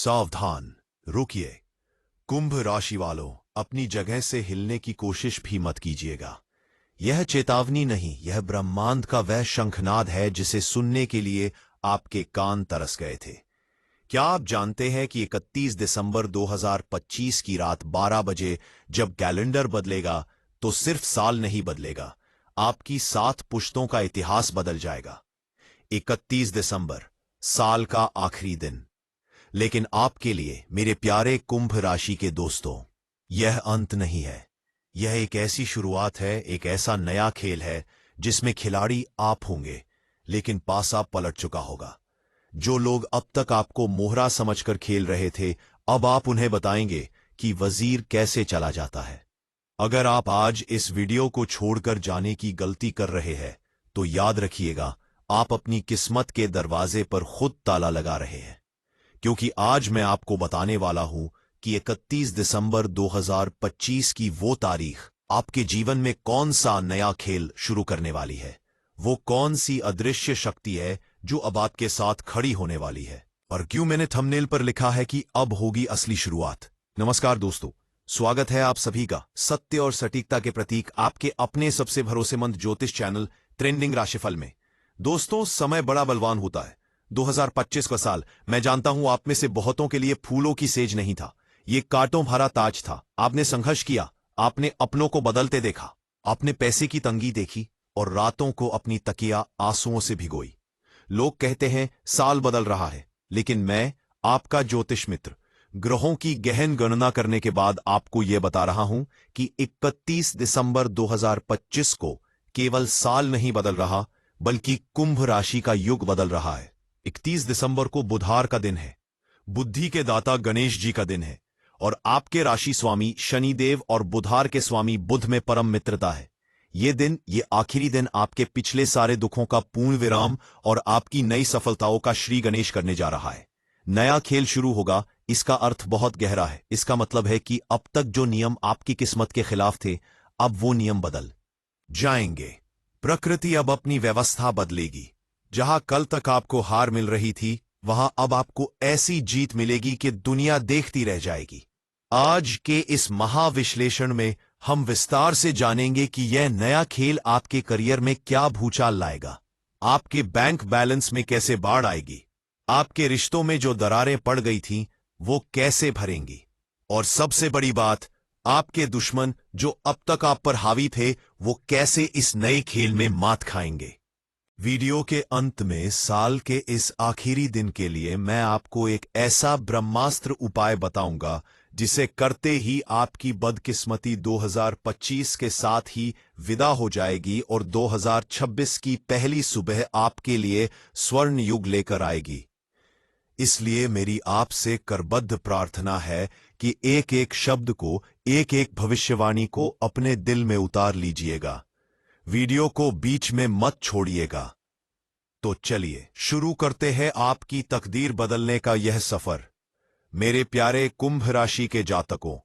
सावधान, रुकिए। कुंभ राशि वालों, अपनी जगह से हिलने की कोशिश भी मत कीजिएगा। यह चेतावनी नहीं, यह ब्रह्मांड का वह शंखनाद है जिसे सुनने के लिए आपके कान तरस गए थे। क्या आप जानते हैं कि 31 दिसंबर 2025 की रात 12 बजे जब कैलेंडर बदलेगा तो सिर्फ साल नहीं बदलेगा, आपकी 7 पुश्तों का इतिहास बदल जाएगा। 31 दिसंबर, साल का आखिरी दिन। लेकिन आपके लिए, मेरे प्यारे कुंभ राशि के दोस्तों, यह अंत नहीं है। यह एक ऐसी शुरुआत है, एक ऐसा नया खेल है जिसमें खिलाड़ी आप होंगे, लेकिन पासा पलट चुका होगा। जो लोग अब तक आपको मोहरा समझकर खेल रहे थे, अब आप उन्हें बताएंगे कि वजीर कैसे चला जाता है। अगर आप आज इस वीडियो को छोड़कर जाने की गलती कर रहे हैं, तो याद रखिएगा, आप अपनी किस्मत के दरवाजे पर खुद ताला लगा रहे हैं। क्योंकि आज मैं आपको बताने वाला हूं कि 31 दिसंबर 2025 की वो तारीख आपके जीवन में कौन सा नया खेल शुरू करने वाली है। वो कौन सी अदृश्य शक्ति है जो अब आपके साथ खड़ी होने वाली है। और क्यों मैंने थंबनेल पर लिखा है कि अब होगी असली शुरुआत। नमस्कार दोस्तों, स्वागत है आप सभी का सत्य और सटीकता के प्रतीक आपके अपने सबसे भरोसेमंद ज्योतिष चैनल ट्रेंडिंग राशिफल में। दोस्तों, समय बड़ा बलवान होता है। 2025 का साल, मैं जानता हूं आप में से बहुतों के लिए फूलों की सेज नहीं था, ये कांटों भरा ताज था। आपने संघर्ष किया, आपने अपनों को बदलते देखा, आपने पैसे की तंगी देखी और रातों को अपनी तकिया आंसुओं से भिगोई। लोग कहते हैं साल बदल रहा है, लेकिन मैं, आपका ज्योतिष मित्र, ग्रहों की गहन गणना करने के बाद आपको यह बता रहा हूं कि 31 दिसंबर 2025 को केवल साल नहीं बदल रहा, बल्कि कुंभ राशि का युग बदल रहा है। 31 दिसंबर को बुधवार का दिन है, बुद्धि के दाता गणेश जी का दिन है, और आपके राशि स्वामी शनिदेव और बुधवार के स्वामी बुध में परम मित्रता है। ये दिन, ये आखिरी दिन आपके पिछले सारे दुखों का पूर्ण विराम और आपकी नई सफलताओं का श्री गणेश करने जा रहा है। नया खेल शुरू होगा, इसका अर्थ बहुत गहरा है। इसका मतलब है कि अब तक जो नियम आपकी किस्मत के खिलाफ थे, अब वो नियम बदल जाएंगे। प्रकृति अब अपनी व्यवस्था बदलेगी। जहां कल तक आपको हार मिल रही थी, वहां अब आपको ऐसी जीत मिलेगी कि दुनिया देखती रह जाएगी। आज के इस महाविश्लेषण में हम विस्तार से जानेंगे कि यह नया खेल आपके करियर में क्या भूचाल लाएगा, आपके बैंक बैलेंस में कैसे बाढ़ आएगी, आपके रिश्तों में जो दरारें पड़ गई थीं, वो कैसे भरेंगी, और सबसे बड़ी बात, आपके दुश्मन जो अब तक आप पर हावी थे, वो कैसे इस नए खेल में मात खाएंगे। वीडियो के अंत में साल के इस आखिरी दिन के लिए मैं आपको एक ऐसा ब्रह्मास्त्र उपाय बताऊंगा जिसे करते ही आपकी बदकिस्मती 2025 के साथ ही विदा हो जाएगी और 2026 की पहली सुबह आपके लिए स्वर्ण युग लेकर आएगी। इसलिए मेरी आपसे करबद्ध प्रार्थना है कि एक एक शब्द को, एक एक भविष्यवाणी को अपने दिल में उतार लीजिएगा। वीडियो को बीच में मत छोड़िएगा। तो चलिए शुरू करते हैं आपकी तकदीर बदलने का यह सफर। मेरे प्यारे कुंभ राशि के जातकों,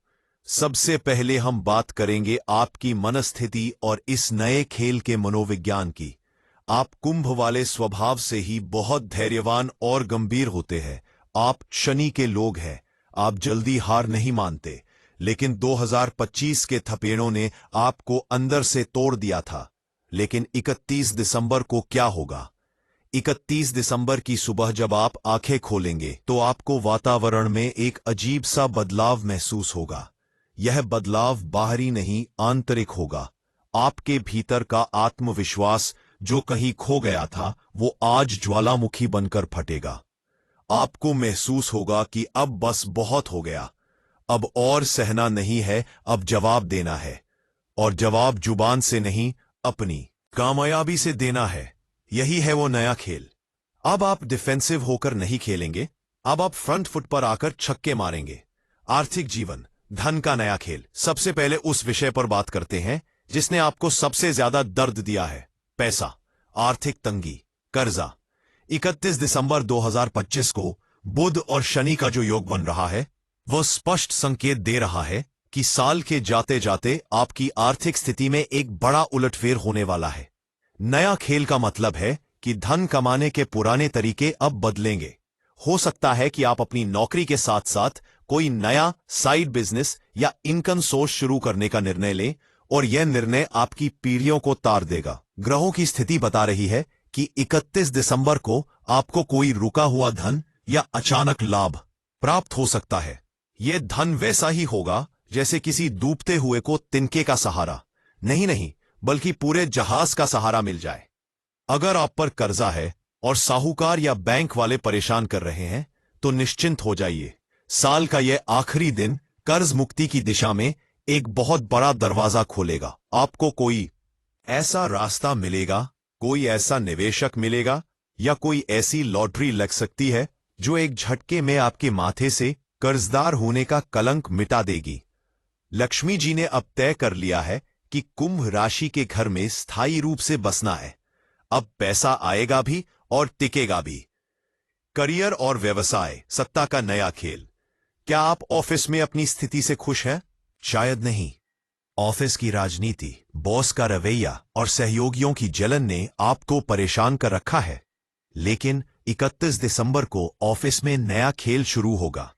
सबसे पहले हम बात करेंगे आपकी मनस्थिति और इस नए खेल के मनोविज्ञान की। आप कुंभ वाले स्वभाव से ही बहुत धैर्यवान और गंभीर होते हैं। आप शनि के लोग हैं, आप जल्दी हार नहीं मानते। लेकिन 2025 के थपेड़ों ने आपको अंदर से तोड़ दिया था। लेकिन 31 दिसंबर को क्या होगा? 31 दिसंबर की सुबह जब आप आंखें खोलेंगे तो आपको वातावरण में एक अजीब सा बदलाव महसूस होगा। यह बदलाव बाहरी नहीं, आंतरिक होगा। आपके भीतर का आत्मविश्वास जो कहीं खो गया था, वो आज ज्वालामुखी बनकर फटेगा। आपको महसूस होगा कि अब बस बहुत हो गया, अब और सहना नहीं है, अब जवाब देना है। और जवाब जुबान से नहीं, अपनी कामयाबी से देना है। यही है वो नया खेल। अब आप डिफेंसिव होकर नहीं खेलेंगे, अब आप फ्रंट फुट पर आकर छक्के मारेंगे। आर्थिक जीवन, धन का नया खेल। सबसे पहले उस विषय पर बात करते हैं जिसने आपको सबसे ज्यादा दर्द दिया है, पैसा, आर्थिक तंगी, कर्जा। 31 दिसंबर 2025 को बुध और शनि का जो योग बन रहा है, वह स्पष्ट संकेत दे रहा है कि साल के जाते जाते आपकी आर्थिक स्थिति में एक बड़ा उलटफेर होने वाला है। नया खेल का मतलब है कि धन कमाने के पुराने तरीके अब बदलेंगे। हो सकता है कि आप अपनी नौकरी के साथ साथ कोई नया साइड बिजनेस या इनकम सोर्स शुरू करने का निर्णय लें और यह निर्णय आपकी पीढ़ियों को तार देगा। ग्रहों की स्थिति बता रही है कि 31 दिसंबर को आपको कोई रुका हुआ धन या अचानक लाभ प्राप्त हो सकता है। यह धन वैसा ही होगा जैसे किसी डूबते हुए को तिनके का सहारा नहीं बल्कि पूरे जहाज का सहारा मिल जाए। अगर आप पर कर्जा है और साहूकार या बैंक वाले परेशान कर रहे हैं तो निश्चिंत हो जाइए। साल का यह आखिरी दिन कर्ज मुक्ति की दिशा में एक बहुत बड़ा दरवाजा खोलेगा। आपको कोई ऐसा रास्ता मिलेगा, कोई ऐसा निवेशक मिलेगा या कोई ऐसी लॉटरी लग सकती है जो एक झटके में आपके माथे से कर्जदार होने का कलंक मिटा देगी। लक्ष्मी जी ने अब तय कर लिया है कि कुंभ राशि के घर में स्थायी रूप से बसना है। अब पैसा आएगा भी और टिकेगा भी। करियर और व्यवसाय, सत्ता का नया खेल। क्या आप ऑफिस में अपनी स्थिति से खुश हैं? शायद नहीं। ऑफिस की राजनीति, बॉस का रवैया और सहयोगियों की जलन ने आपको परेशान कर रखा है। लेकिन 31 दिसंबर को ऑफिस में नया खेल शुरू होगा।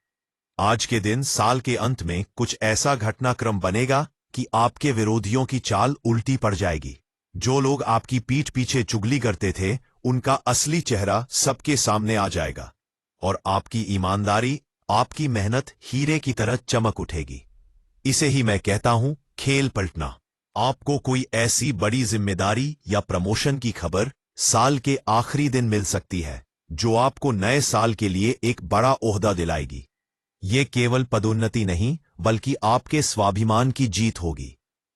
आज के दिन साल के अंत में कुछ ऐसा घटनाक्रम बनेगा कि आपके विरोधियों की चाल उल्टी पड़ जाएगी। जो लोग आपकी पीठ पीछे चुगली करते थे, उनका असली चेहरा सबके सामने आ जाएगा और आपकी ईमानदारी, आपकी मेहनत हीरे की तरह चमक उठेगी। इसे ही मैं कहता हूं, खेल पलटना। आपको कोई ऐसी बड़ी जिम्मेदारी या प्रमोशन की खबर साल के आखिरी दिन मिल सकती है जो आपको नए साल के लिए एक बड़ा ओहदा दिलाएगी। ये केवल पदोन्नति नहीं बल्कि आपके स्वाभिमान की जीत होगी।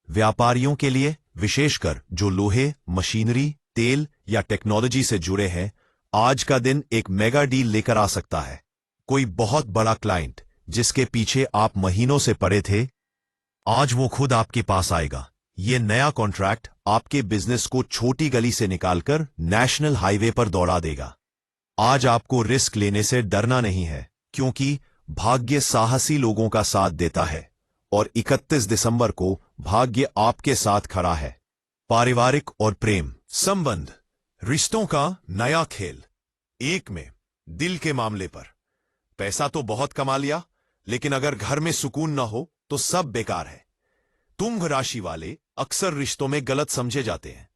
व्यापारियों के लिए, विशेषकर जो लोहे, मशीनरी, तेल या टेक्नोलॉजी से जुड़े हैं, आज का दिन एक मेगा डील लेकर आ सकता है। कोई बहुत बड़ा क्लाइंट जिसके पीछे आप महीनों से पड़े थे, आज वो खुद आपके पास आएगा। ये नया कॉन्ट्रैक्ट आपके बिजनेस को छोटी गली से निकालकर नेशनल हाईवे पर दौड़ा देगा। आज आपको रिस्क लेने से डरना नहीं है, क्योंकि भाग्य साहसी लोगों का साथ देता है और 31 दिसंबर को भाग्य आपके साथ खड़ा है। पारिवारिक और प्रेम संबंध, रिश्तों का नया खेल। एक में दिल के मामले पर पैसा तो बहुत कमा लिया, लेकिन अगर घर में सुकून ना हो तो सब बेकार है। कुंभ राशि वाले अक्सर रिश्तों में गलत समझे जाते हैं।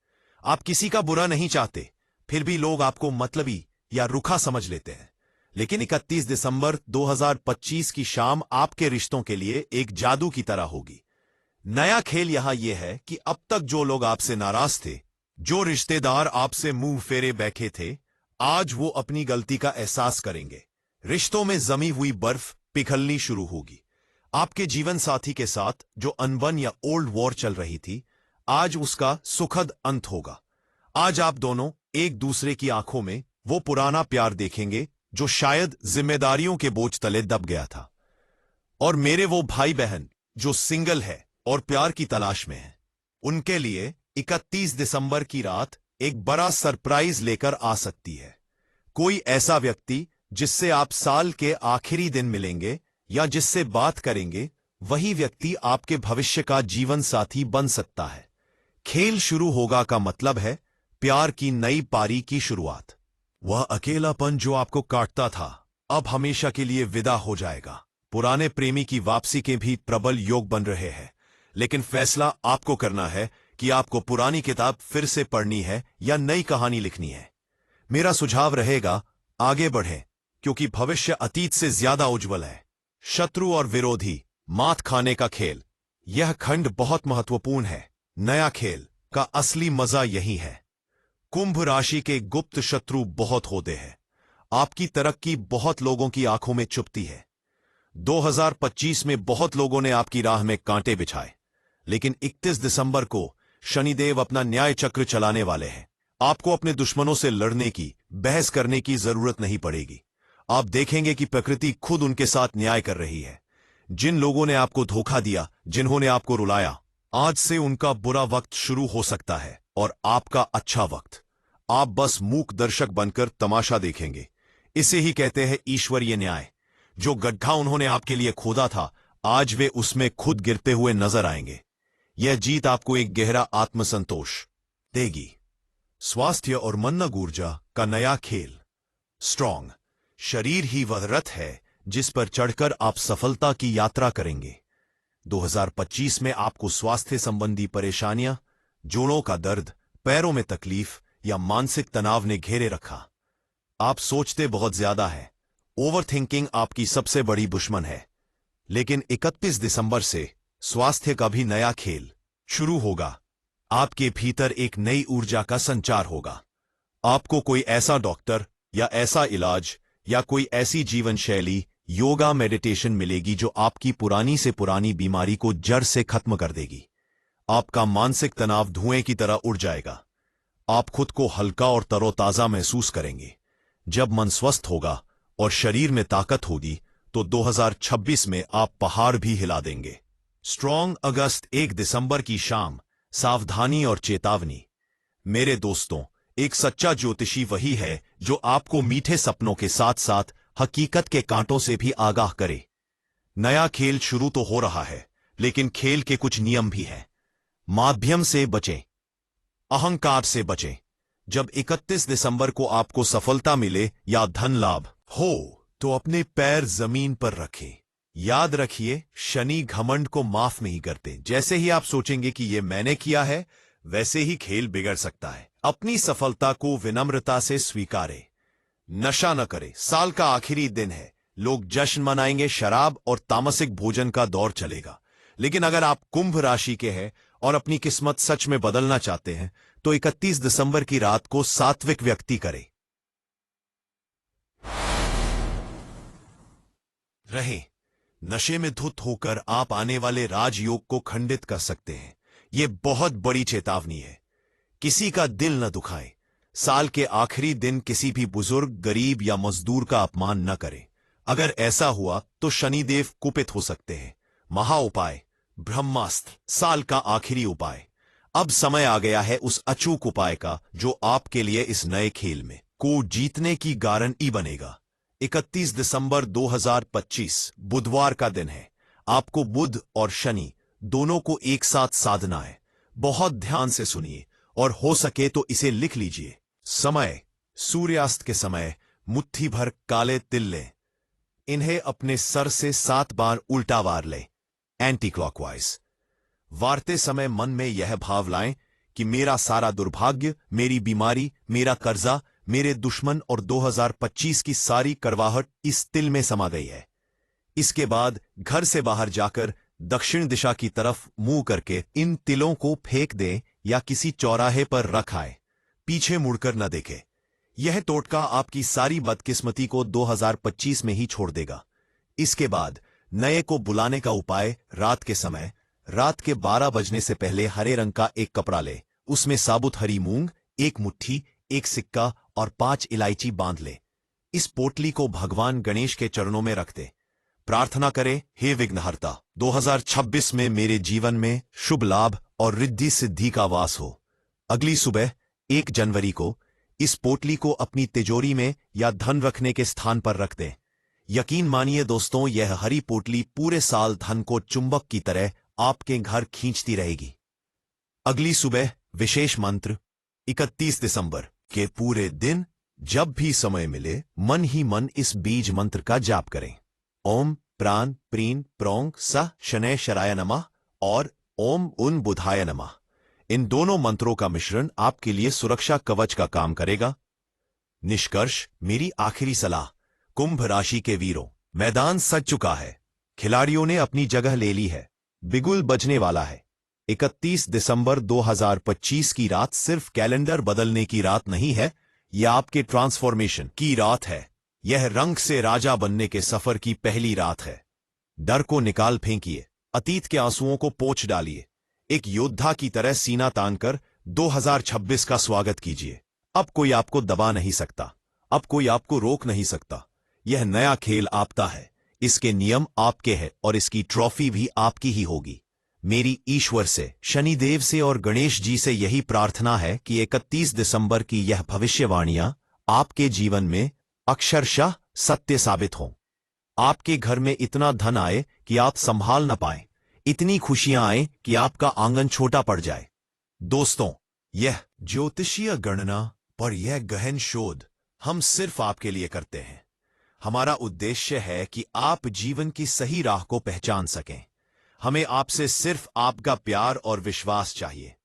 आप किसी का बुरा नहीं चाहते, फिर भी लोग आपको मतलबी या रुखा समझ लेते हैं। लेकिन 31 दिसंबर 2025 की शाम आपके रिश्तों के लिए एक जादू की तरह होगी। नया खेल यहां यह है कि अब तक जो लोग आपसे नाराज थे, जो रिश्तेदार आपसे मुंह फेरे बैठे थे, आज वो अपनी गलती का एहसास करेंगे। रिश्तों में जमी हुई बर्फ पिघलनी शुरू होगी। आपके जीवन साथी के साथ जो अनबन या ओल्ड वॉर चल रही थी, आज उसका सुखद अंत होगा। आज आप दोनों एक दूसरे की आंखों में वो पुराना प्यार देखेंगे जो शायद जिम्मेदारियों के बोझ तले दब गया था। और मेरे वो भाई बहन जो सिंगल है और प्यार की तलाश में है, उनके लिए 31 दिसंबर की रात एक बड़ा सरप्राइज लेकर आ सकती है। कोई ऐसा व्यक्ति जिससे आप साल के आखिरी दिन मिलेंगे या जिससे बात करेंगे, वही व्यक्ति आपके भविष्य का जीवन साथी बन सकता है। खेल शुरू होगा का मतलब है प्यार की नई पारी की शुरुआत। वह अकेलापन जो आपको काटता था, अब हमेशा के लिए विदा हो जाएगा। पुराने प्रेमी की वापसी के भी प्रबल योग बन रहे हैं, लेकिन फैसला आपको करना है कि आपको पुरानी किताब फिर से पढ़नी है या नई कहानी लिखनी है। मेरा सुझाव रहेगा, आगे बढ़ें, क्योंकि भविष्य अतीत से ज्यादा उज्जवल है। शत्रु और विरोधी, मात खाने का खेल। यह खंड बहुत महत्वपूर्ण है। नया खेल का असली मजा यही है। कुंभ राशि के गुप्त शत्रु बहुत होते हैं। आपकी तरक्की बहुत लोगों की आंखों में चुभती है। 2025 में बहुत लोगों ने आपकी राह में कांटे बिछाए, लेकिन 31 दिसंबर को शनिदेव अपना न्याय चक्र चलाने वाले हैं। आपको अपने दुश्मनों से लड़ने की, बहस करने की जरूरत नहीं पड़ेगी। आप देखेंगे कि प्रकृति खुद उनके साथ न्याय कर रही है। जिन लोगों ने आपको धोखा दिया, जिन्होंने आपको रुलाया, आज से उनका बुरा वक्त शुरू हो सकता है और आपका अच्छा वक्त। आप बस मूक दर्शक बनकर तमाशा देखेंगे। इसे ही कहते हैं ईश्वरीय न्याय। जो गड्ढा उन्होंने आपके लिए खोदा था, आज वे उसमें खुद गिरते हुए नजर आएंगे। यह जीत आपको एक गहरा आत्मसंतोष देगी। स्वास्थ्य और मन ऊर्जा का नया खेल। स्ट्रॉन्ग, शरीर ही वह रथ है जिस पर चढ़कर आप सफलता की यात्रा करेंगे। 2025 में आपको स्वास्थ्य संबंधी परेशानियां, जोड़ों का दर्द, पैरों में तकलीफ या मानसिक तनाव ने घेरे रखा। आप सोचते बहुत ज्यादा है। ओवरथिंकिंग आपकी सबसे बड़ी दुश्मन है। लेकिन 31 दिसंबर से स्वास्थ्य का भी नया खेल शुरू होगा। आपके भीतर एक नई ऊर्जा का संचार होगा। आपको कोई ऐसा डॉक्टर या ऐसा इलाज या कोई ऐसी जीवन शैली, योगा, मेडिटेशन मिलेगी जो आपकी पुरानी से पुरानी बीमारी को जड़ से खत्म कर देगी। आपका मानसिक तनाव धुएं की तरह उड़ जाएगा। आप खुद को हल्का और तरोताजा महसूस करेंगे। जब मन स्वस्थ होगा और शरीर में ताकत होगी तो 2026 में आप पहाड़ भी हिला देंगे। स्ट्रॉन्ग अगस्त 1 दिसंबर की शाम, सावधानी और चेतावनी। मेरे दोस्तों, एक सच्चा ज्योतिषी वही है जो आपको मीठे सपनों के साथ साथ हकीकत के कांटों से भी आगाह करे। नया खेल शुरू तो हो रहा है, लेकिन खेल के कुछ नियम भी हैं। माध्यम से बचें, अहंकार से बचें। जब 31 दिसंबर को आपको सफलता मिले या धन लाभ हो तो अपने पैर जमीन पर रखें। याद रखिए, शनि घमंड को माफ नहीं करते। जैसे ही आप सोचेंगे कि ये मैंने किया है, वैसे ही खेल बिगड़ सकता है। अपनी सफलता को विनम्रता से स्वीकारें। नशा न करें। साल का आखिरी दिन है, लोग जश्न मनाएंगे, शराब और तामसिक भोजन का दौर चलेगा। लेकिन अगर आप कुंभ राशि के हैं और अपनी किस्मत सच में बदलना चाहते हैं तो 31 दिसंबर की रात को सात्विक व्यक्ति करें। रहे नशे में धुत होकर आप आने वाले राजयोग को खंडित कर सकते हैं। यह बहुत बड़ी चेतावनी है। किसी का दिल न दुखाएं। साल के आखिरी दिन किसी भी बुजुर्ग, गरीब या मजदूर का अपमान न करें। अगर ऐसा हुआ तो शनिदेव कुपित हो सकते हैं। महा उपाय, ब्रह्मास्त्र, साल का आखिरी उपाय। अब समय आ गया है उस अचूक उपाय का जो आपके लिए इस नए खेल में को जीतने की गारंटी बनेगा। 31 दिसंबर 2025 बुधवार का दिन है। आपको बुध और शनि दोनों को एक साथ साधना है। बहुत ध्यान से सुनिए और हो सके तो इसे लिख लीजिए। समय, सूर्यास्त के समय मुट्ठी भर काले तिल लें। इन्हें अपने सर से 7 बार उल्टा वार लें, एंटी क्लॉकवाइज। वारते समय मन में यह भाव लाएं कि मेरा सारा दुर्भाग्य, मेरी बीमारी, मेरा कर्जा, मेरे दुश्मन और 2025 की सारी करवाहट इस तिल में समा गई है। इसके बाद घर से बाहर जाकर दक्षिण दिशा की तरफ मुंह करके इन तिलों को फेंक दें या किसी चौराहे पर रख आए। पीछे मुड़कर न देखें। यह टोटका आपकी सारी बदकिस्मती को 2025 में ही छोड़ देगा। इसके बाद नए को बुलाने का उपाय, रात के समय, रात के 12 बजने से पहले हरे रंग का एक कपड़ा ले। उसमें साबुत हरी मूंग, 1 मुट्ठी, 1 सिक्का और 5 इलायची बांध ले। इस पोटली को भगवान गणेश के चरणों में रख दे। प्रार्थना करें, हे विघ्नहर्ता, 2026 में मेरे जीवन में शुभ लाभ और रिद्धि सिद्धि का वास हो। अगली सुबह 1 जनवरी को इस पोटली को अपनी तिजोरी में या धन रखने के स्थान पर रख दें। यकीन मानिए दोस्तों, यह हरी पोटली पूरे साल धन को चुंबक की तरह आपके घर खींचती रहेगी। अगली सुबह विशेष मंत्र, 31 दिसंबर के पूरे दिन जब भी समय मिले मन ही मन इस बीज मंत्र का जाप करें। ओम प्राण प्रीन प्रोंग स शनै शराय नमः और ओम उन बुधाय नमः। इन दोनों मंत्रों का मिश्रण आपके लिए सुरक्षा कवच का काम करेगा। निष्कर्ष, मेरी आखिरी सलाह, कुंभ राशि के वीरों, मैदान सज चुका है। खिलाड़ियों ने अपनी जगह ले ली है। बिगुल बजने वाला है। 31 दिसंबर 2025 की रात सिर्फ कैलेंडर बदलने की रात नहीं है, यह आपके ट्रांसफॉर्मेशन की रात है। यह रंग से राजा बनने के सफर की पहली रात है। डर को निकाल फेंकिए, अतीत के आंसुओं को पोंछ डालिए। एक योद्धा की तरह सीना तानकर 2026 का स्वागत कीजिए। अब कोई आपको दबा नहीं सकता, अब कोई आपको रोक नहीं सकता। यह नया खेल आपका है, इसके नियम आपके हैं और इसकी ट्रॉफी भी आपकी ही होगी। मेरी ईश्वर से, शनिदेव से और गणेश जी से यही प्रार्थना है कि 31 दिसंबर की यह भविष्यवाणियां आपके जीवन में अक्षरशः सत्य साबित हों। आपके घर में इतना धन आए कि आप संभाल न पाएं, इतनी खुशियां आए कि आपका आंगन छोटा पड़ जाए। दोस्तों, यह ज्योतिषीय गणना पर यह गहन शोध हम सिर्फ आपके लिए करते हैं। हमारा उद्देश्य है कि आप जीवन की सही राह को पहचान सकें। हमें आपसे सिर्फ आपका प्यार और विश्वास चाहिए।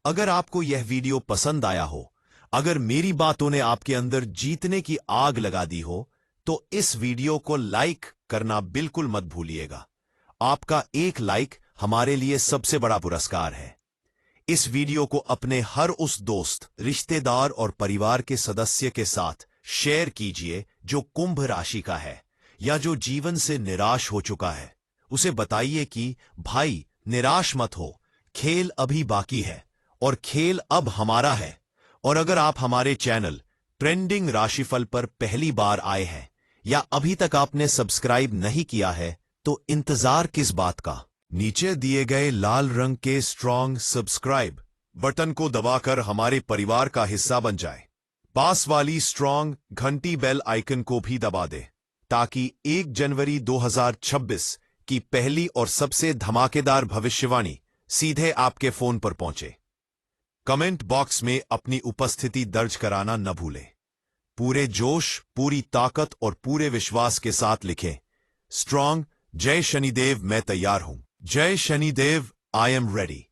अगर आपको यह वीडियो पसंद आया हो, अगर मेरी बातों ने आपके अंदर जीतने की आग लगा दी हो, तो इस वीडियो को लाइक करना बिल्कुल मत भूलिएगा। आपका एक लाइक हमारे लिए सबसे बड़ा पुरस्कार है। इस वीडियो को अपने हर उस दोस्त, रिश्तेदार और परिवार के सदस्य के साथ शेयर कीजिए जो कुंभ राशि का है या जो जीवन से निराश हो चुका है। उसे बताइए कि भाई, निराश मत हो, खेल अभी बाकी है और खेल अब हमारा है। और अगर आप हमारे चैनल ट्रेंडिंग राशिफल पर पहली बार आए हैं या अभी तक आपने सब्सक्राइब नहीं किया है, तो इंतजार किस बात का? नीचे दिए गए लाल रंग के स्ट्रॉन्ग सब्सक्राइब बटन को दबाकर हमारे परिवार का हिस्सा बन जाए। पास वाली स्ट्रॉन्ग घंटी बेल आइकन को भी दबा दे ताकि 1 जनवरी 2026 की पहली और सबसे धमाकेदार भविष्यवाणी सीधे आपके फोन पर पहुंचे। कमेंट बॉक्स में अपनी उपस्थिति दर्ज कराना न भूलें। पूरे जोश, पूरी ताकत और पूरे विश्वास के साथ लिखें, स्ट्रॉन्ग, जय शनिदेव, मैं तैयार हूं। जय शनिदेव, आई एम रेडी।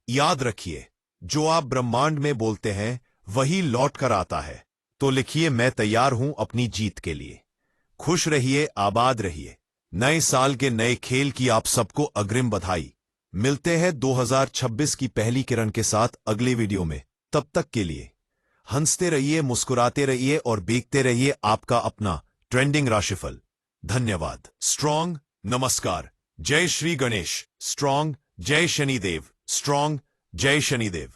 याद रखिए, जो आप ब्रह्मांड में बोलते हैं वही लौट कर आता है। तो लिखिए, मैं तैयार हूं अपनी जीत के लिए। खुश रहिए, आबाद रहिए। नए साल के नए खेल की आप सबको अग्रिम बधाई। मिलते हैं 2026 की पहली किरण के साथ अगले वीडियो में। तब तक के लिए हंसते रहिए, मुस्कुराते रहिए और देखते रहिए आपका अपना ट्रेंडिंग राशिफल। धन्यवाद। स्ट्रॉन्ग, नमस्कार। जय श्री गणेश। स्ट्रॉन्ग, जय शनिदेव। स्ट्रॉन्ग, जय शनिदेव।